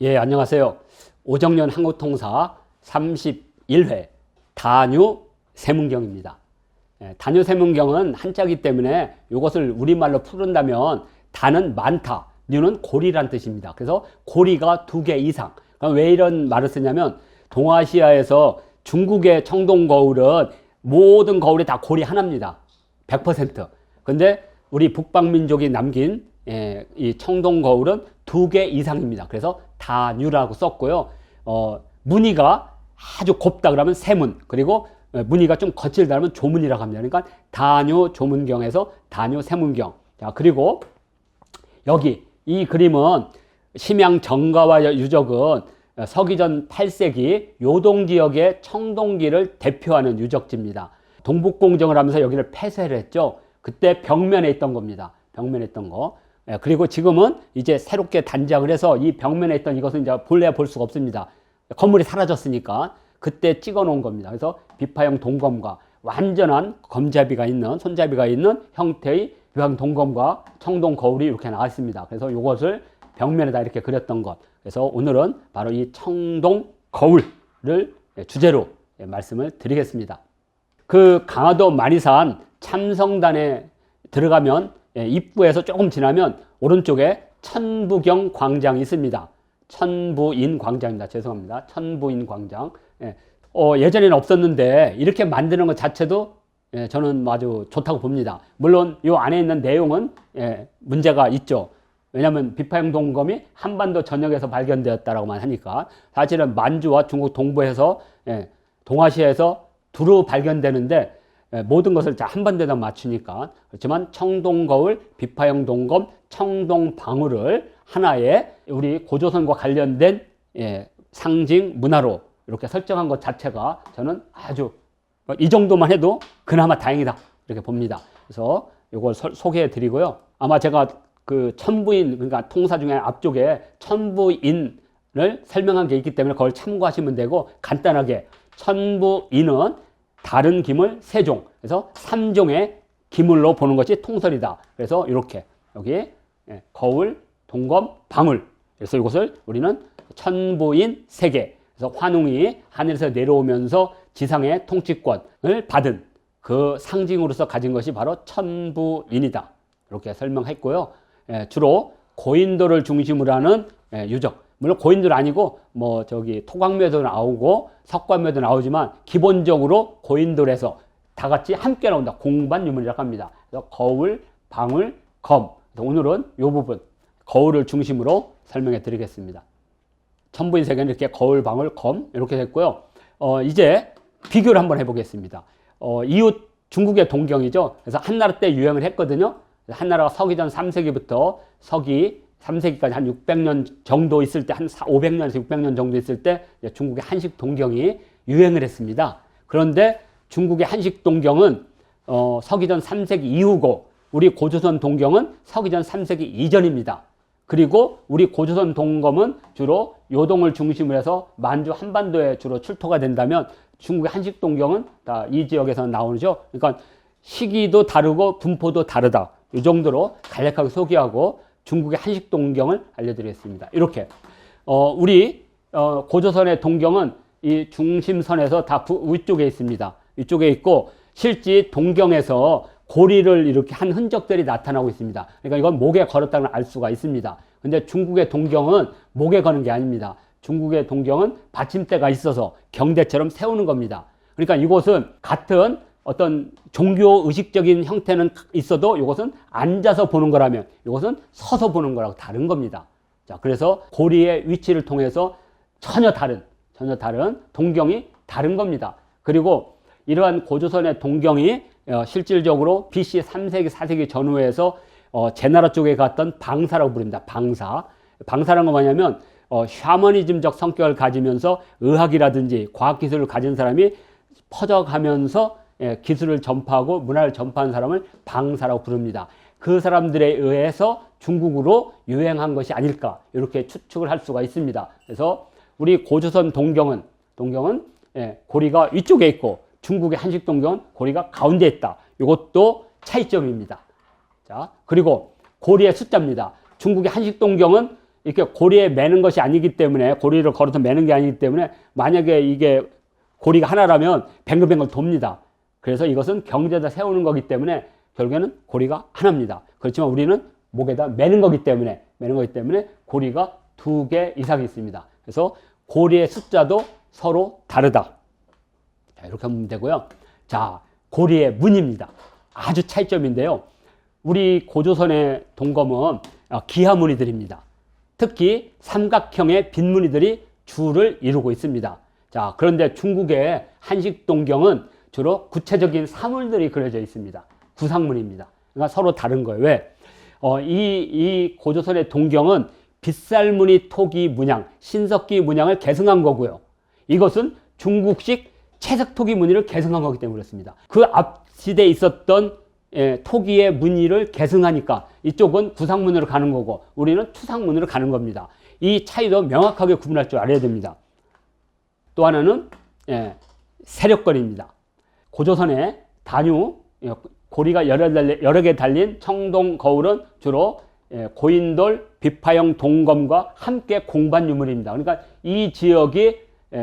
예, 안녕하세요. 오정연 한국통사 31회 다뉴 세문경입니다. 다뉴 세문경은 한자이기 때문에 이것을 우리말로 풀은다면 다는 많다, 뉴는 고리란 뜻입니다. 그래서 고리가 2개 이상. 그럼 왜 이런 말을 쓰냐면 동아시아에서 중국의 청동 거울은 모든 거울이 다 고리 하나입니다. 100%. 근데 우리 북방민족이 남긴 이 청동 거울은 2개 이상입니다. 그래서 다뉴라고 썼고요. 무늬가 아주 곱다 그러면 세문, 그리고 무늬가 좀 거칠다 그러면 조문이라고 합니다. 그러니까 다뉴 조문경에서 다뉴 세문경. 자, 그리고 여기 이 그림은 심양 정가와 유적은 서기전 8세기 요동 지역의 청동기를 대표하는 유적지입니다. 동북공정을 하면서 여기를 폐쇄를 했죠. 그때 벽면에 있던 겁니다. 벽면에 있던 거. 그리고 지금은 이제 새롭게 단장을 해서 이 벽면에 있던 이것은 이제 본래 볼 수가 없습니다. 건물이 사라졌으니까 그때 찍어 놓은 겁니다. 그래서 비파형 동검과 완전한 검잡이가 있는, 손잡이가 있는 형태의 비파형 동검과 청동 거울이 이렇게 나와 있습니다. 그래서 이것을 벽면에다 이렇게 그렸던 것. 그래서 오늘은 바로 이 청동 거울을 주제로 말씀을 드리겠습니다. 그 강화도 마리산 참성단에 들어가면 입구에서 조금 지나면 오른쪽에 천부경 광장이 있습니다. 천부인 광장입니다. 죄송합니다. 천부인 광장. 예전에는 없었는데 이렇게 만드는 것 자체도 저는 아주 좋다고 봅니다. 물론 이 안에 있는 내용은 문제가 있죠. 왜냐하면 비파형 동검이 한반도 전역에서 발견되었다라고만 하니까 사실은 만주와 중국 동부에서 동아시아에서 두루 발견되는데 모든 것을 한반도에다 맞추니까. 그렇지만 청동거울, 비파형 동검, 청동방울을 하나의 우리 고조선과 관련된 상징 문화로 이렇게 설정한 것 자체가 저는 아주 이 정도만 해도 그나마 다행이다 이렇게 봅니다. 그래서 이걸 소개해 드리고요. 아마 제가 그 천부인, 그러니까 통사 중에 앞쪽에 천부인을 설명한 게 있기 때문에 그걸 참고하시면 되고, 간단하게 천부인은 다른 기물 세종, 그래서 3종의 기물로 보는 것이 통설이다. 그래서 이렇게 여기 거울, 동검, 방울, 그래서 이것을 우리는 천부인 세계, 그래서 환웅이 하늘에서 내려오면서 지상의 통치권을 받은 그 상징으로서 가진 것이 바로 천부인이다. 이렇게 설명했고요. 주로 고인돌을 중심으로 하는 유적, 물론 고인돌 아니고 뭐 저기 토광묘도 나오고 석관묘도 나오지만 기본적으로 고인돌에서 다 같이 함께 나온다. 공반 유물이라고 합니다. 그래서 거울, 방울, 검. 오늘은 이 부분 거울을 중심으로 설명해 드리겠습니다. 천부인 세계는 이렇게 거울, 방울, 검 이렇게 됐고요. 이제 비교를 한번 해보겠습니다. 이웃 중국의 동경이죠. 그래서 한나라 때 유행을 했거든요. 한나라가 서기전 3세기부터 서기 3세기까지 한 600년 정도 있을 때, 한 500년에서 600년 정도 있을 때 중국의 한식 동경이 유행을 했습니다. 그런데 중국의 한식 동경은 서기전 3세기 이후고 우리 고조선 동경은 서기전 3세기 이전입니다. 그리고 우리 고조선 동검은 주로 요동을 중심으로 해서 만주 한반도에 주로 출토가 된다면 중국의 한식 동경은 다 이 지역에서 나오죠. 그러니까 시기도 다르고 분포도 다르다. 이 정도로 간략하게 소개하고 중국의 한식 동경을 알려드리겠습니다. 이렇게 우리 고조선의 동경은 이 중심선에서 다 위쪽에 있습니다. 위쪽에 있고 실제 동경에서 고리를 이렇게 한 흔적들이 나타나고 있습니다. 그러니까 이건 목에 걸었다는 알 수가 있습니다. 근데 중국의 동경은 목에 거는 게 아닙니다. 중국의 동경은 받침대가 있어서 경대처럼 세우는 겁니다. 그러니까 이곳은 같은 어떤 종교 의식적인 형태는 있어도 이것은 앉아서 보는 거라면 이것은 서서 보는 거라고 다른 겁니다. 자, 그래서 고리의 위치를 통해서 전혀 다른 동경이 다른 겁니다. 그리고 이러한 고조선의 동경이 실질적으로 BC 3세기, 4세기 전후에서 제나라 쪽에 갔던 방사라고 부릅니다. 방사라는 건 뭐냐면 샤머니즘적 성격을 가지면서 의학이라든지 과학기술을 가진 사람이 퍼져가면서 기술을 전파하고 문화를 전파한 사람을 방사라고 부릅니다. 그 사람들에 의해서 중국으로 유행한 것이 아닐까 이렇게 추측을 할 수가 있습니다. 그래서 우리 고조선 동경은 고리가 위쪽에 있고 중국의 한식 동경은 고리가 가운데 있다. 이것도 차이점입니다. 자, 그리고 고리의 숫자입니다. 중국의 한식 동경은 이렇게 고리에 매는 것이 아니기 때문에, 고리를 걸어서 매는 게 아니기 때문에 만약에 이게 고리가 하나라면 뱅글뱅글 돕니다. 그래서 이것은 경제에다 세우는 거기 때문에 결국에는 고리가 하나입니다. 그렇지만 우리는 목에다 매는 거기 때문에 고리가 2개 이상이 있습니다. 그래서 고리의 숫자도 서로 다르다. 자, 이렇게 하면 되고요. 자, 고리의 무늬입니다. 아주 차이점인데요. 우리 고조선의 동검은 기하 무늬들입니다. 특히 삼각형의 빈 무늬들이 주를 이루고 있습니다. 자, 그런데 중국의 한식 동경은 주로 구체적인 사물들이 그려져 있습니다. 구상무늬입니다. 그러니까 서로 다른 거예요. 왜? 이 고조선의 동경은 빗살무늬 토기 문양, 신석기 문양을 계승한 거고요. 이것은 중국식 채석토기 무늬를 계승한 거기 때문에 그렇습니다. 그 앞 시대에 있었던 토기의 무늬를 계승하니까 이쪽은 구상무늬로 가는 거고 우리는 추상무늬로 가는 겁니다. 이 차이도 명확하게 구분할 줄 알아야 됩니다. 또 하나는 세력권입니다. 고조선의 단유, 고리가 여러 개 달린 청동 거울은 주로 고인돌, 비파형 동검과 함께 공반 유물입니다. 그러니까 이 지역이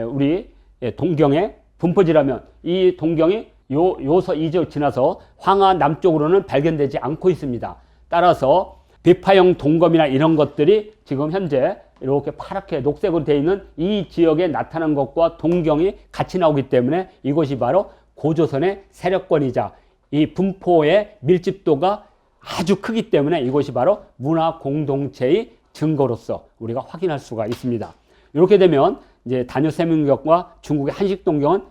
우리 동경의 분포지라면 이 동경이 요서 이 지역 지나서 황하 남쪽으로는 발견되지 않고 있습니다. 따라서 비파형 동검이나 이런 것들이 지금 현재 이렇게 파랗게 녹색으로 되어 있는 이 지역에 나타난 것과 동경이 같이 나오기 때문에 이곳이 바로 고조선의 세력권이자 이 분포의 밀집도가 아주 크기 때문에 이곳이 바로 문화 공동체의 증거로서 우리가 확인할 수가 있습니다. 이렇게 되면 이제 단유 세문경과 중국의 한식 동경은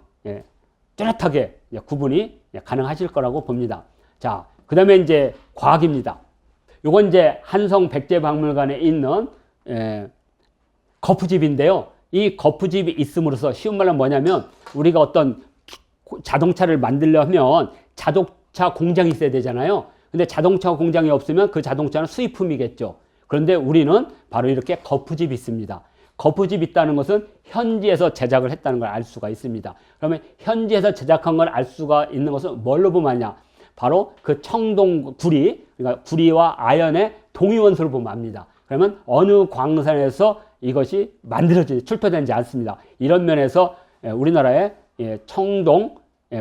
뚜렷하게 구분이 가능하실 거라고 봅니다. 자, 그 다음에 이제 과학입니다. 요건 이제 한성백제박물관에 있는 거푸집인데요. 이 거푸집이 있음으로써 쉬운 말로 뭐냐면 우리가 어떤 자동차를 만들려면 자동차 공장이 있어야 되잖아요. 근데 자동차 공장이 없으면 그 자동차는 수입품이겠죠. 그런데 우리는 바로 이렇게 거푸집이 있습니다. 거푸집이 있다는 것은 현지에서 제작을 했다는 걸 알 수가 있습니다. 그러면 현지에서 제작한 걸 알 수가 있는 것은 뭘로 보면 아냐? 바로 그 청동 구리, 그러니까 구리와 아연의 동위원소를 보면 압니다. 그러면 어느 광산에서 이것이 만들어지지, 출토되지 않습니다. 이런 면에서 우리나라의 청동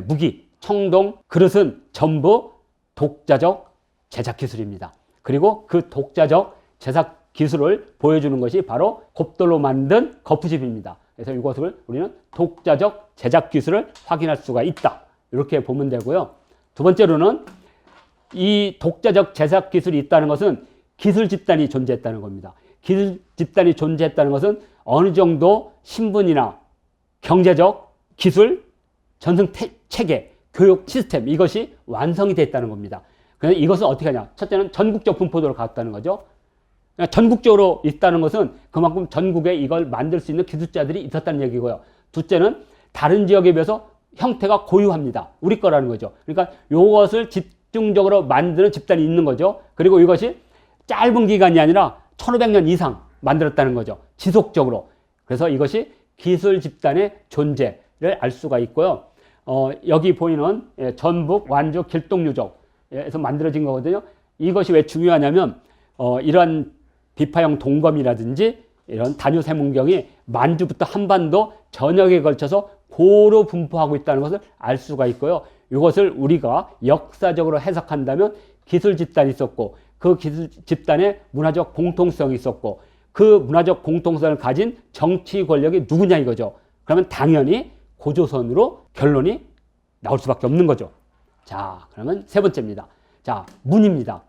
무기, 청동 그릇은 전부 독자적 제작 기술입니다. 그리고 그 독자적 제작 기술을 보여주는 것이 바로 곱돌로 만든 거푸집입니다. 그래서 이것을 우리는 독자적 제작 기술을 확인할 수가 있다. 이렇게 보면 되고요. 두 번째로는 이 독자적 제작 기술이 있다는 것은 기술 집단이 존재했다는 겁니다. 기술 집단이 존재했다는 것은 어느 정도 신분이나 경제적 기술, 전승 체계, 교육 시스템 이것이 완성이 됐다는 겁니다. 그래서 이것은 어떻게 하냐? 첫째는 전국적 분포도를 갖다는 거죠. 전국적으로 있다는 것은 그만큼 전국에 이걸 만들 수 있는 기술자들이 있었다는 얘기고요. 둘째는 다른 지역에 비해서 형태가 고유합니다. 우리 거라는 거죠. 그러니까 이것을 집중적으로 만드는 집단이 있는 거죠. 그리고 이것이 짧은 기간이 아니라 1500년 이상 만들었다는 거죠. 지속적으로. 그래서 이것이 기술 집단의 존재를 알 수가 있고요. 여기 보이는 전북 완주 길동유적에서 만들어진 거거든요. 이것이 왜 중요하냐면 이러한 비파형 동검이라든지 이런 단유 세문경이 만주부터 한반도 전역에 걸쳐서 고루 분포하고 있다는 것을 알 수가 있고요. 이것을 우리가 역사적으로 해석한다면 기술 집단이 있었고 그 기술 집단의 문화적 공통성이 있었고 그 문화적 공통성을 가진 정치 권력이 누구냐 이거죠. 그러면 당연히 고조선으로 결론이 나올 수밖에 없는 거죠. 자, 그러면 세 번째입니다. 자, 문입니다.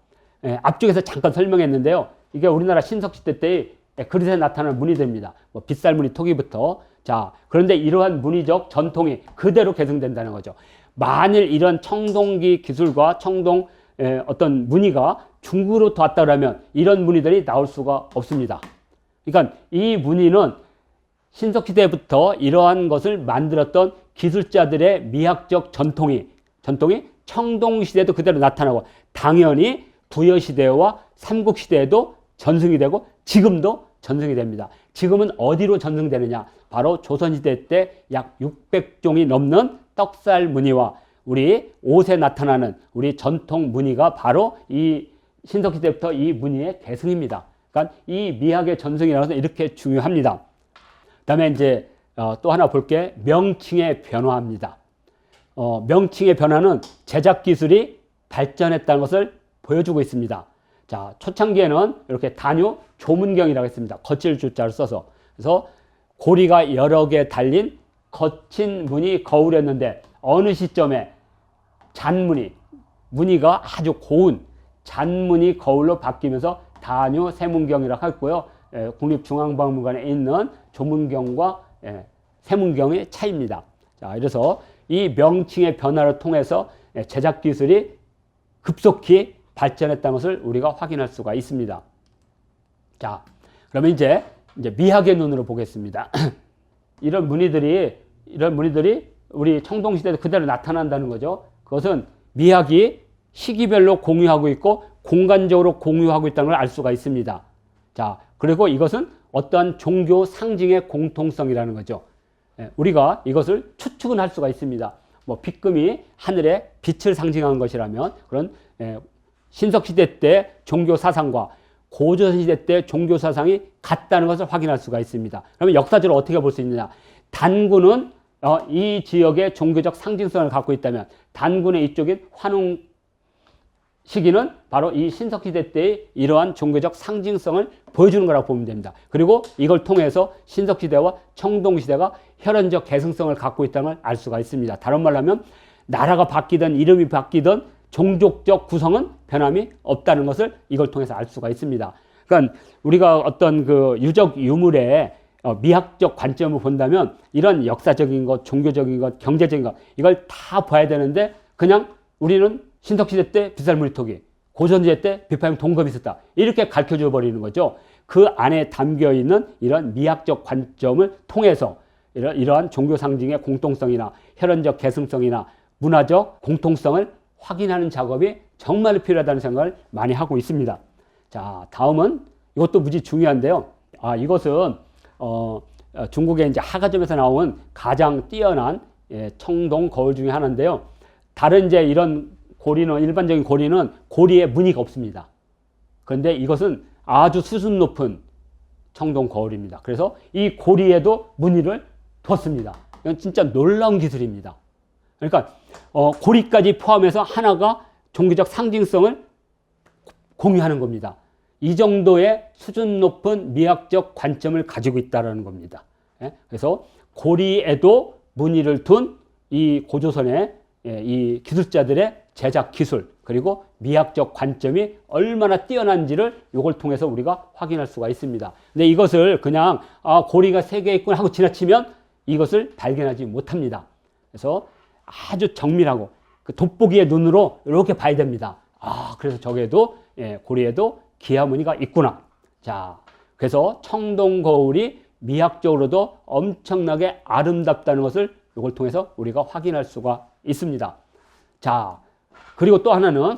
앞쪽에서 잠깐 설명했는데요. 이게 우리나라 신석시대 때의 그릇에 나타나는 무늬들입니다. 뭐 빗살무늬 토기부터. 자, 그런데 이러한 문의적 전통이 그대로 계승된다는 거죠. 만일 이런 청동기 기술과 청동 어떤 무늬가 중국으로부터 왔다 그러면 이런 무늬들이 나올 수가 없습니다. 그러니까 이 무늬는 신석시대부터 이러한 것을 만들었던 기술자들의 미학적 전통이 청동시대에도 그대로 나타나고 당연히 부여시대와 삼국시대에도 전승이 되고 지금도 전승이 됩니다. 지금은 어디로 전승되느냐? 바로 조선시대 때 약 600종이 넘는 떡살 무늬와 우리 옷에 나타나는 우리 전통 무늬가 바로 이 신석시대부터 이 무늬의 계승입니다. 그러니까 이 미학의 전승이라는 것은 이렇게 중요합니다. 그다음에 이제 또 하나 볼게 명칭의 변화입니다. 명칭의 변화는 제작 기술이 발전했다는 것을 보여주고 있습니다. 자, 초창기에는 이렇게 단유 조문경이라고 했습니다. 거칠 주자를 써서. 그래서 고리가 여러 개 달린 거친 무늬 거울이었는데 어느 시점에 무늬가 아주 고운 잔무늬 거울로 바뀌면서 단유 세문경이라고 했고요. 국립중앙박물관에 있는 조문경과 세문경의 차이입니다. 자, 그래서 이 명칭의 변화를 통해서 제작 기술이 급속히 발전했다는 것을 우리가 확인할 수가 있습니다. 자, 그러면 이제 미학의 눈으로 보겠습니다. 이런 무늬들이 우리 청동시대에 그대로 나타난다는 거죠. 그것은 미학이 시기별로 공유하고 있고 공간적으로 공유하고 있다는 걸 알 수가 있습니다. 자, 그리고 이것은 어떠한 종교 상징의 공통성이라는 거죠. 우리가 이것을 추측은 할 수가 있습니다. 뭐 빗금이 하늘의 빛을 상징하는 것이라면 그런 신석시대 때 종교 사상과 고조선시대 때 종교 사상이 같다는 것을 확인할 수가 있습니다. 그러면 역사적으로 어떻게 볼 수 있느냐? 단군은 이 지역의 종교적 상징성을 갖고 있다면 단군의 이쪽인 환웅 시기는 바로 이 신석시대 때의 이러한 종교적 상징성을 보여주는 거라고 보면 됩니다. 그리고 이걸 통해서 신석시대와 청동시대가 혈연적 계승성을 갖고 있다는 걸 알 수가 있습니다. 다른 말로 하면 나라가 바뀌든 이름이 바뀌든 종족적 구성은 변함이 없다는 것을 이걸 통해서 알 수가 있습니다. 그러니까 우리가 어떤 그 유적 유물의 미학적 관점을 본다면 이런 역사적인 것, 종교적인 것, 경제적인 것 이걸 다 봐야 되는데 그냥 우리는 신석시대 때 빗살무늬토기, 고전시대 때 비파형 동검이 있었다. 이렇게 가르쳐줘 버리는 거죠. 그 안에 담겨 있는 이런 미학적 관점을 통해서 이러한 종교 상징의 공통성이나 혈연적 계승성이나 문화적 공통성을 확인하는 작업이 정말 필요하다는 생각을 많이 하고 있습니다. 자, 다음은 이것도 무지 중요한데요. 이것은 중국의 이제 하가점에서 나온 가장 뛰어난 청동 거울 중에 하나인데요. 다른 이제 이런 고리는 일반적인 고리는 고리에 무늬가 없습니다. 그런데 이것은 아주 수준 높은 청동 거울입니다. 그래서 이 고리에도 무늬를 뒀습니다. 이건 진짜 놀라운 기술입니다. 그러니까 고리까지 포함해서 하나가 종교적 상징성을 공유하는 겁니다. 이 정도의 수준 높은 미학적 관점을 가지고 있다는 겁니다. 그래서 고리에도 무늬를 둔 이 고조선의 이 기술자들의 제작 기술 그리고 미학적 관점이 얼마나 뛰어난지를 이걸 통해서 우리가 확인할 수가 있습니다. 근데 이것을 그냥 고리가 3개 있구나 하고 지나치면 이것을 발견하지 못합니다. 그래서 아주 정밀하고 그 돋보기의 눈으로 이렇게 봐야 됩니다. 그래서 저게도 고리에도 기하무늬가 있구나. 자, 그래서 청동 거울이 미학적으로도 엄청나게 아름답다는 것을 이걸 통해서 우리가 확인할 수가 있습니다. 자, 그리고 또 하나는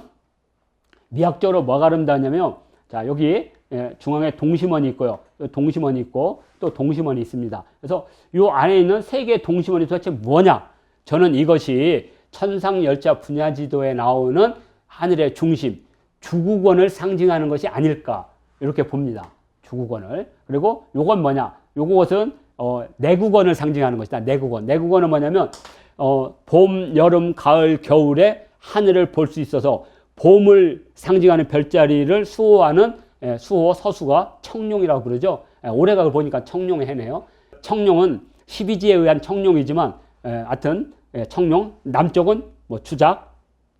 미학적으로 뭐가 아름다우냐면 자, 여기 중앙에 동심원이 있고요. 동심원이 있고 또 동심원이 있습니다. 그래서 이 안에 있는 3개의 동심원이 도대체 뭐냐? 저는 이것이 천상열차 분야지도에 나오는 하늘의 중심, 주국원을 상징하는 것이 아닐까 이렇게 봅니다. 주국원을. 그리고 요건 뭐냐? 요것은 내국원을 상징하는 것이다. 내국원. 내국원은 뭐냐면 봄, 여름, 가을, 겨울에 하늘을 볼 수 있어서 봄을 상징하는 별자리를 수호하는 수호 서수가 청룡이라고 부르죠. 올해가 보니까 청룡의 해네요. 청룡은 12지에 의한 청룡이지만 하여튼 청룡, 남쪽은 뭐 주작,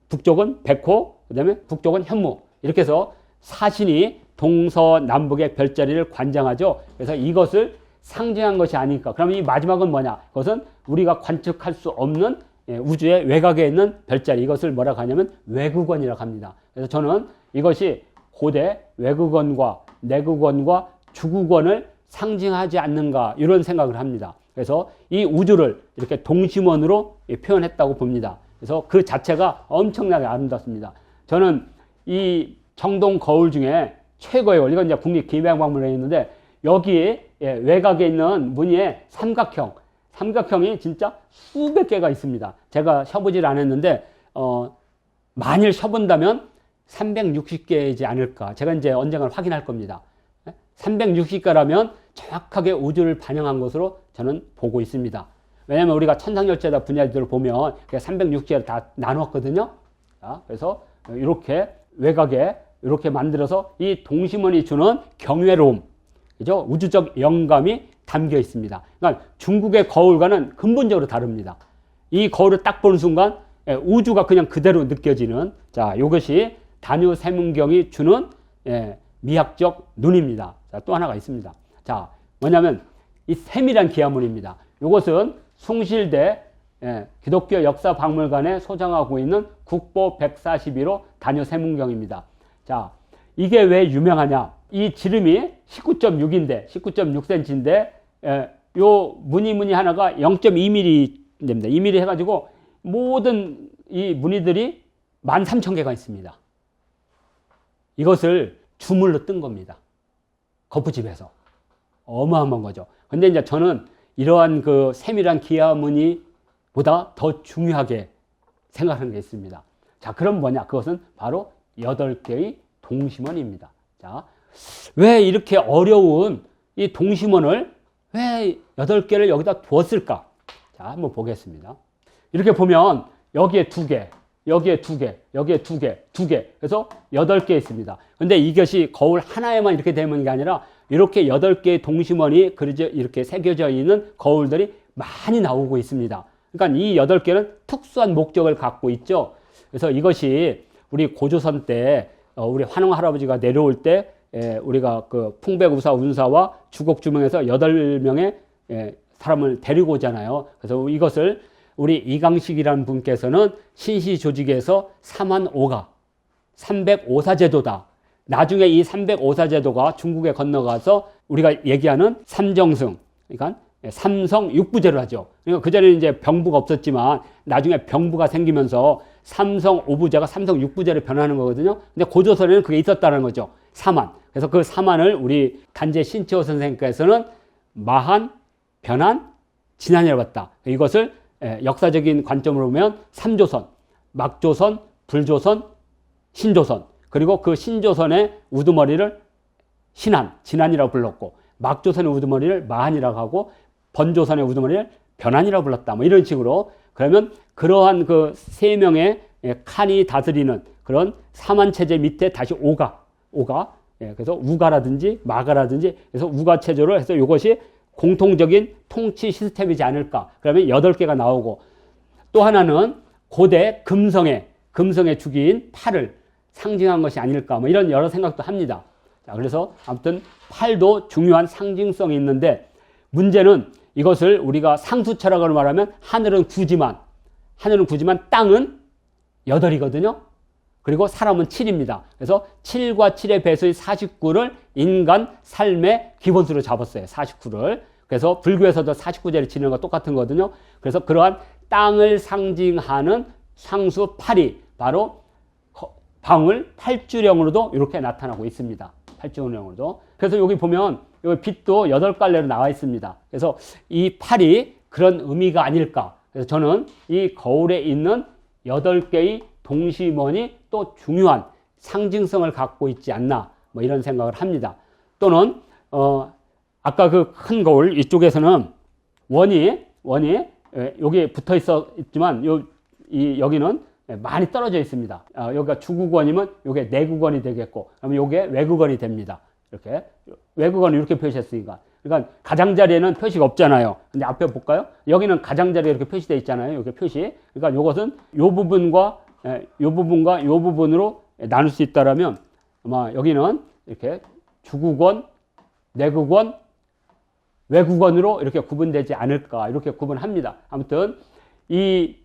북쪽은 백호, 그 다음에 북쪽은 현무 이렇게 해서 사신이 동서남북의 별자리를 관장하죠. 그래서 이것을 상징한 것이 아닐까. 그러면 이 마지막은 뭐냐? 그것은 우리가 관측할 수 없는 우주의 외곽에 있는 별자리 이것을 뭐라고 하냐면 외국원이라고 합니다. 그래서 저는 이것이 고대 외국원과 내국원과 주국원을 상징하지 않는가 이런 생각을 합니다. 그래서 이 우주를 이렇게 동심원으로 표현했다고 봅니다. 그래서 그 자체가 엄청나게 아름답습니다. 저는 이 청동 거울 중에 최고의 거울, 이건 이제 국립기명박물관에 있는데 여기에 외곽에 있는 무늬의 삼각형이 진짜 수백 개가 있습니다. 제가 셔보질 않았는데 만일 셔본다면 360개이지 않을까. 제가 이제 언젠가 확인할 겁니다. 360가라면 정확하게 우주를 반영한 것으로 저는 보고 있습니다. 왜냐하면 우리가 천상열차다 분야들을 보면 360개를 다 나눴거든요. 자, 그래서 이렇게 외곽에 이렇게 만들어서 이 동심원이 주는 경외로움, 그죠? 우주적 영감이 담겨 있습니다. 그러니까 중국의 거울과는 근본적으로 다릅니다. 이 거울을 딱 보는 순간 우주가 그냥 그대로 느껴지는, 자, 이것이 다뉴 세문경이 주는 미학적 눈입니다. 자, 또 하나가 있습니다. 자, 뭐냐면 이 세밀한 기하문입니다. 이것은 숭실대 기독교 역사박물관에 소장하고 있는 국보 141호 다뉴 세문경입니다. 자, 이게 왜 유명하냐? 이 지름이 19.6인데, 19.6cm인데, 요 무늬 하나가 0.2mm 됩니다. 2mm 해가지고 모든 이 무늬들이 13,000개가 있습니다. 이것을 주물로 뜬 겁니다. 거푸집에서. 어마어마한 거죠. 근데 이제 저는 이러한 그 세밀한 기하무늬보다 더 중요하게 생각하는 게 있습니다. 자, 그럼 뭐냐? 그것은 바로 8개의 동심원입니다. 자, 왜 이렇게 어려운 이 동심원을 왜 8개를 여기다 두었을까? 자, 한번 보겠습니다. 이렇게 보면 여기에 2개, 여기에 2개, 여기에 2개, 2개. 그래서 8개 있습니다. 근데 이것이 거울 하나에만 이렇게 되는 게 아니라 이렇게 8개의 동심원이 그려져 이렇게 새겨져 있는 거울들이 많이 나오고 있습니다. 그러니까 이 8개는 특수한 목적을 갖고 있죠. 그래서 이것이 우리 고조선 때 우리 환웅 할아버지가 내려올 때 우리가 그 풍백우사 운사와 주곡주명에서 8명의 사람을 데리고 오잖아요. 그래서 이것을 우리 이강식이라는 분께서는 신시조직에서 3만5가 305사제도다. 나중에 이 305사제도가 중국에 건너가서 우리가 얘기하는 삼정승, 그러니까 삼성 육부제로 하죠. 그러니까 그전에는 이제 병부가 없었지만 나중에 병부가 생기면서 삼성 오부제가 삼성 육부제로 변하는 거거든요. 근데 고조선에는 그게 있었다는 거죠. 사만. 그래서 그 사만을 우리 간제 신채호 선생님께서는 마한, 변한, 진한이라고 봤다. 이것을 역사적인 관점으로 보면 삼조선, 막조선, 불조선, 신조선. 그리고 그 신조선의 우두머리를 신한, 진한이라고 불렀고, 막조선의 우두머리를 마한이라고 하고, 번조선의 우두머리를 변한이라고 불렀다. 뭐 이런 식으로. 그러면 그러한 그 세 명의 칸이 다스리는 그런 사만체제 밑에 다시 오가. 그래서 우가라든지 마가라든지 그래서 우가 체제로 해서 이것이 공통적인 통치 시스템이지 않을까. 그러면 8개가 나오고, 또 하나는 고대 금성의 주기인 팔을 상징한 것이 아닐까. 뭐 이런 여러 생각도 합니다. 자, 그래서 아무튼 팔도 중요한 상징성이 있는데, 문제는 이것을 우리가 상수철학으로 말하면 하늘은 구지만 땅은 8이거든요. 그리고 사람은 7입니다. 그래서 7과 7의 배수의 49를 인간 삶의 기본수로 잡았어요. 49를. 그래서 불교에서도 49제를 지내는 거 똑같은 거거든요. 그래서 그러한 땅을 상징하는 상수 8이 바로 방울 8주령으로도 이렇게 나타나고 있습니다. 8주령으로도. 그래서 여기 보면 여기 빛도 8갈래로 나와 있습니다. 그래서 이 8이 그런 의미가 아닐까. 그래서 저는 이 거울에 있는 8개의 동심원이 또 중요한 상징성을 갖고 있지 않나, 뭐 이런 생각을 합니다. 또는 아까 그 큰 거울 이쪽에서는 원이 여기 붙어 있지만 여기는 많이 떨어져 있습니다. 여기가 주국원이면 이게 내국원이 되겠고, 그러면 이게 외국원이 됩니다. 이렇게 외국원을 이렇게 표시했으니까. 그러니까 가장자리에는 표시가 없잖아요. 근데 앞에 볼까요? 여기는 가장자리에 이렇게 표시되어 있잖아요. 이렇게 표시. 그러니까 이것은 이 부분과 이 부분으로 나눌 수 있다라면 아마 여기는 이렇게 주국원, 내국원, 외국원으로 이렇게 구분되지 않을까, 이렇게 구분합니다. 아무튼 이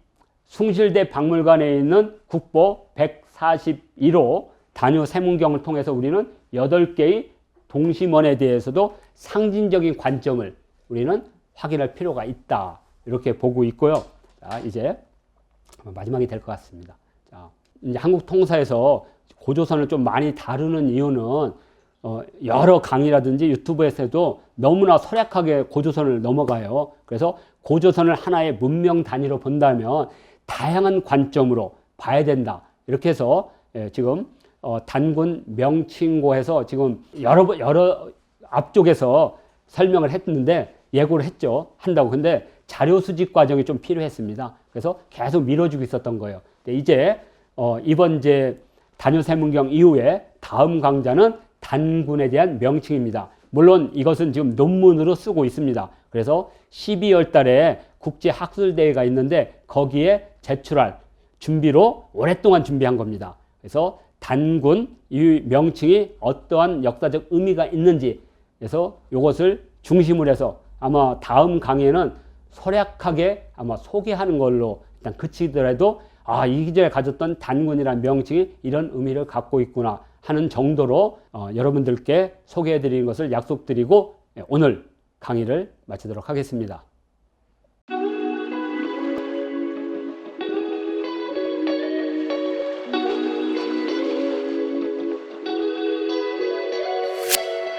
숭실대 박물관에 있는 국보 141호 다뉴 세문경을 통해서 우리는 8개의 동심원에 대해서도 상징적인 관점을 우리는 확인할 필요가 있다, 이렇게 보고 있고요. 자, 이제 마지막이 될 것 같습니다. 자, 이제 한국 통사에서 고조선을 좀 많이 다루는 이유는 여러 강의라든지 유튜브에서도 너무나 설약하게 고조선을 넘어가요. 그래서 고조선을 하나의 문명 단위로 본다면 다양한 관점으로 봐야 된다. 이렇게 해서 지금 단군 명칭고에서 지금 여러 앞쪽에서 설명을 했는데 예고를 했죠. 한다고. 근데 자료 수집 과정이 좀 필요했습니다. 그래서 계속 미뤄지고 있었던 거예요. 근데 이제 이번 이제 단유세문경 이후에 다음 강좌는 단군에 대한 명칭입니다. 물론 이것은 지금 논문으로 쓰고 있습니다. 그래서 12월 달에 국제학술대회가 있는데 거기에 제출할 준비로 오랫동안 준비한 겁니다. 그래서 단군 이 명칭이 어떠한 역사적 의미가 있는지 그래서 이것을 중심으로 해서 아마 다음 강의에는 소략하게 아마 소개하는 걸로 일단 그치더라도 이 시절에 가졌던 단군이라는 명칭이 이런 의미를 갖고 있구나 하는 정도로 여러분들께 소개해 드리는 것을 약속드리고 오늘 강의를 마치도록 하겠습니다.